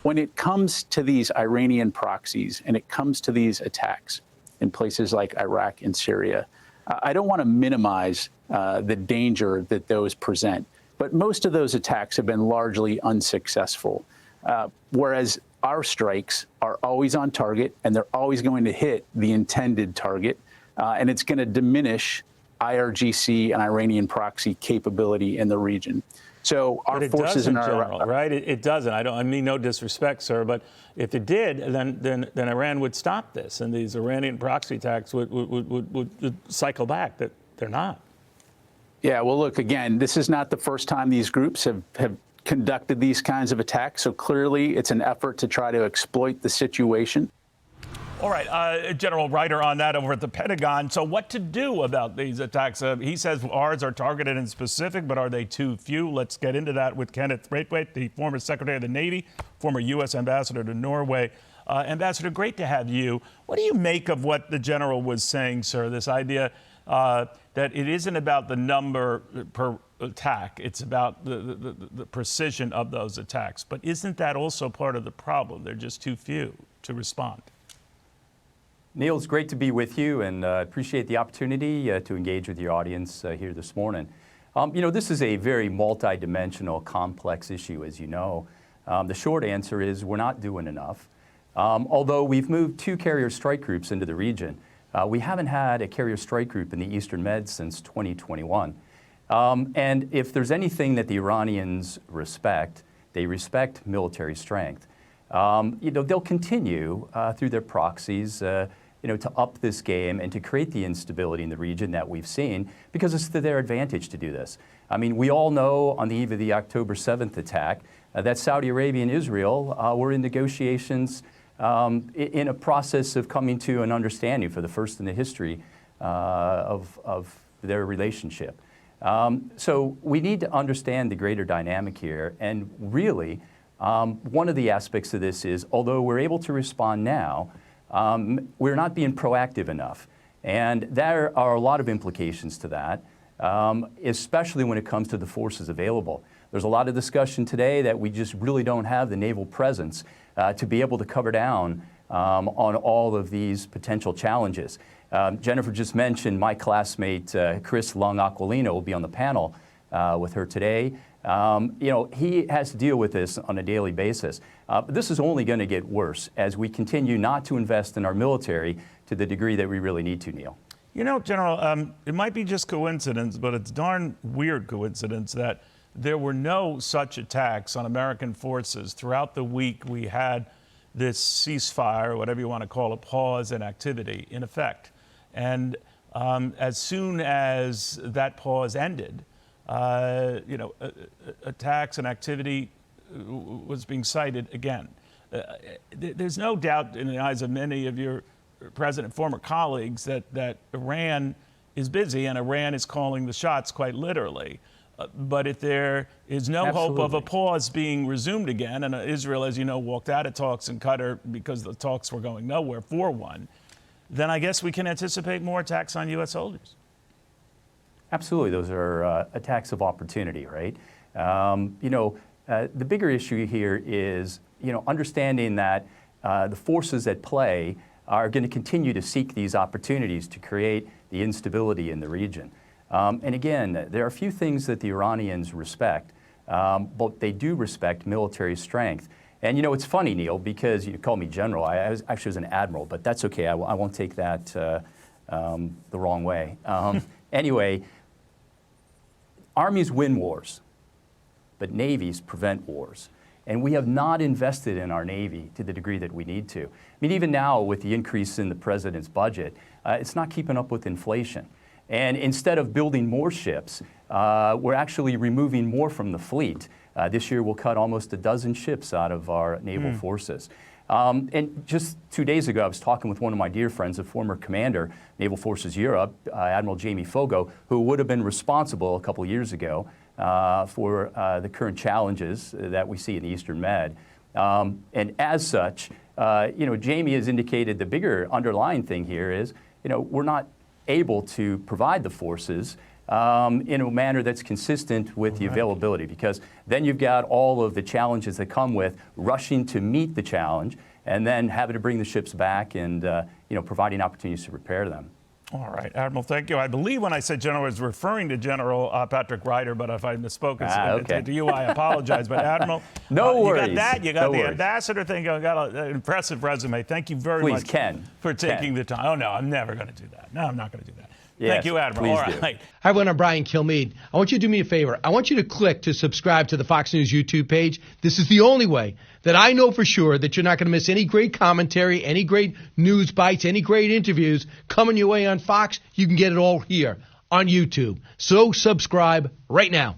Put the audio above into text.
When it comes to these Iranian proxies and it comes to these attacks in places like Iraq and Syria, I don't want to minimize the danger that those present, but most of those attacks have been largely unsuccessful, whereas our strikes are always on target and they're always going to hit the intended target, and it's going to diminish IRGC and Iranian proxy capability in the region. So our forces in our right? It doesn't. I mean no disrespect, sir, but if it did, then Iran would stop this, and these Iranian proxy attacks would cycle back. That they're not. Yeah. Well, look, again, this is not the first time these groups have conducted these kinds of attacks. So clearly, it's an effort to try to exploit the situation. All right, General Ryder on that over at the Pentagon. So what to do about these attacks? He says ours are targeted and specific, but are they too few? Let's get into that with Kenneth Braithwaite, the former Secretary of the Navy, former U.S. Ambassador to Norway. Ambassador, great to have you. What do you make of what the General was saying, sir, this idea that it isn't about the number per attack, it's about the precision of those attacks. But isn't that also part of the problem? They're just too few to respond. Neil, it's great to be with you, and appreciate the opportunity to engage with your audience here this morning. You know, this is a very multidimensional, complex issue, as you know. The short answer is we're not doing enough. Although we've moved 2 carrier strike groups into the region, we haven't had a carrier strike group in the Eastern Med since 2021. And if there's anything that the Iranians respect, they respect military strength. You know, they'll continue through their proxies, you know, to up this game and to create the instability in the region that we've seen, because it's to their advantage to do this. I mean, we all know on the eve of the October 7th attack that Saudi Arabia and Israel were in negotiations in a process of coming to an understanding for the first in the history of their relationship. So we need to understand the greater dynamic here, and really, one of the aspects of this is, although we're able to respond now, we're not being proactive enough. And there are a lot of implications to that, especially when it comes to the forces available. There's a lot of discussion today that we just really don't have the naval presence to be able to cover down on all of these potential challenges. Jennifer just mentioned my classmate, Chris Lung Aquilino, will be on the panel with her today. You know, he has to deal with this on a daily basis. But this is only going to get worse as we continue not to invest in our military to the degree that we really need to, Neil. You know, General, it might be just coincidence, but it's darn weird coincidence that there were no such attacks on American forces. Throughout the week, we had this ceasefire, whatever you want to call it, pause in activity in effect. And as soon as that pause ended, you know, attacks and activity was being cited again. There's no doubt in the eyes of many of your President former colleagues that Iran is busy and Iran is calling the shots quite literally. But if there is no hope of a pause being resumed again, and Israel, as you know, walked out of talks in Qatar because the talks were going nowhere for one, then I guess we can anticipate more attacks on U.S. soldiers. Absolutely. Those are attacks of opportunity, right? You know, the bigger issue here is, you know, understanding that the forces at play are going to continue to seek these opportunities to create the instability in the region. And again, there are a few things that the Iranians respect, but they do respect military strength. And, you know, it's funny, Neil, because you call me general. I actually was an admiral, but that's okay. I won't take that the wrong way. Anyway, armies win wars, but navies prevent wars. And we have not invested in our Navy to the degree that we need to. I mean, even now with the increase in the president's budget, it's not keeping up with inflation. And instead of building more ships, we're actually removing more from the fleet. This year we'll cut almost a dozen ships out of our naval forces. And just 2 days ago, I was talking with one of my dear friends, a former commander, Naval Forces Europe, Admiral Jamie Fogo, who would have been responsible a couple years ago for the current challenges that we see in the Eastern Med. And as such, you know, Jamie has indicated the bigger underlying thing here is, you know, we're not able to provide the forces in a manner that's consistent with the availability, because then you've got all of the challenges that come with rushing to meet the challenge and then having to bring the ships back and providing opportunities to repair them. All right, Admiral, thank you. I believe when I said General, I was referring to General Patrick Ryder, but if I misspoke to you, I apologize. But Admiral, no worries. You got that. You got no the worries. ambassador thing. You got an impressive resume. Thank you very Please, much Ken. for taking the time. Oh, no, I'm never going to do that. No, I'm not going to do that. Yes, thank you, Admiral. All right. Hi, everyone. I'm Brian Kilmeade. I want you to do me a favor. I want you to click to subscribe to the Fox News YouTube page. This is the only way that I know for sure that you're not going to miss any great commentary, any great news bites, any great interviews coming your way on Fox. You can get it all here on YouTube. So subscribe right now.